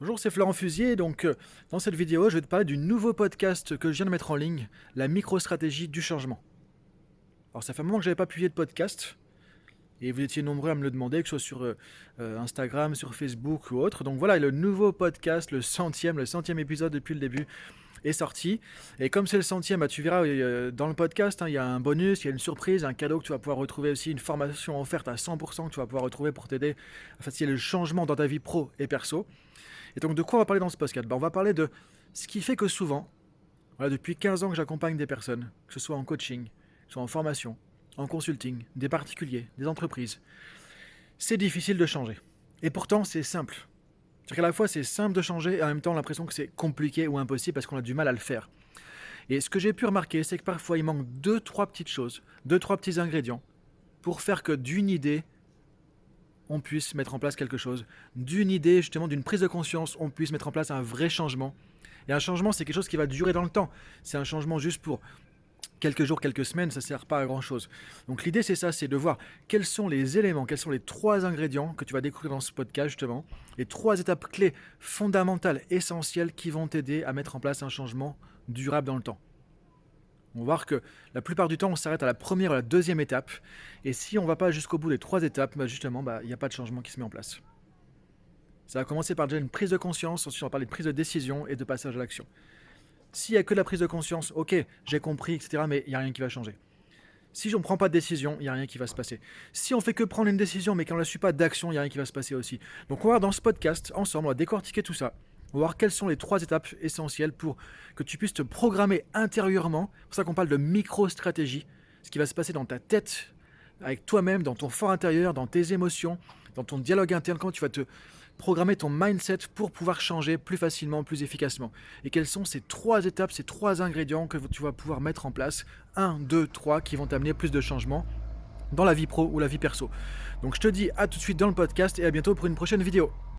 Bonjour, c'est Florent Fusier. Dans cette vidéo, je vais te parler du nouveau podcast que je viens de mettre en ligne, la microstratégie du changement. Alors, ça fait un moment que je n'avais pas publié de podcast, et vous étiez nombreux à me le demander, que ce soit sur Instagram, sur Facebook ou autre. Donc voilà, le nouveau podcast, le centième épisode depuis le début, est sorti. Et comme c'est le centième, tu verras dans le podcast, il y a un bonus, il y a une surprise, un cadeau que tu vas pouvoir retrouver aussi, une formation offerte à 100% que tu vas pouvoir retrouver pour t'aider à faciliter le changement dans ta vie pro et perso. Et donc, de quoi on va parler dans ce podcast? On va parler de ce qui fait que souvent, voilà, depuis 15 ans que j'accompagne des personnes, que ce soit en coaching, que ce soit en formation, en consulting, des particuliers, des entreprises, c'est difficile de changer. Et pourtant, c'est simple. C'est-à-dire qu'à la fois, c'est simple de changer et en même temps, on a l'impression que c'est compliqué ou impossible parce qu'on a du mal à le faire. Et ce que j'ai pu remarquer, c'est que parfois, il manque deux, trois petites choses, deux, trois petits ingrédients pour faire que d'une idée, on puisse mettre en place quelque chose. D'une idée, justement, d'une prise de conscience, on puisse mettre en place un vrai changement. Et un changement, c'est quelque chose qui va durer dans le temps. C'est un changement juste pour quelques jours, quelques semaines, ça ne sert pas à grand chose. Donc l'idée, c'est ça, c'est de voir quels sont les éléments, quels sont les trois ingrédients que tu vas découvrir dans ce podcast, justement, les trois étapes clés fondamentales, essentielles, qui vont t'aider à mettre en place un changement durable dans le temps. On va voir que la plupart du temps, on s'arrête à la première ou la deuxième étape. Et si on ne va pas jusqu'au bout des trois étapes, justement, il n'y a pas de changement qui se met en place. Ça va commencer par déjà une prise de conscience, ensuite on va parler de prise de décision et de passage à l'action. S'il n'y a que la prise de conscience, ok, j'ai compris, etc., mais il n'y a rien qui va changer. Si on ne prend pas de décision, il n'y a rien qui va se passer. Si on fait que prendre une décision, mais qu'on ne la suit pas d'action, il n'y a rien qui va se passer aussi. Donc on va voir dans ce podcast, ensemble, on va décortiquer tout ça. On va voir quelles sont les trois étapes essentielles pour que tu puisses te programmer intérieurement. C'est pour ça qu'on parle de micro-stratégie. Ce qui va se passer dans ta tête, avec toi-même, dans ton fort intérieur, dans tes émotions, dans ton dialogue interne, comment tu vas te programmer ton mindset pour pouvoir changer plus facilement, plus efficacement. Et quelles sont ces trois étapes, ces trois ingrédients que tu vas pouvoir mettre en place, 1, 2, 3, qui vont t'amener plus de changements dans la vie pro ou la vie perso. Donc je te dis à tout de suite dans le podcast et à bientôt pour une prochaine vidéo.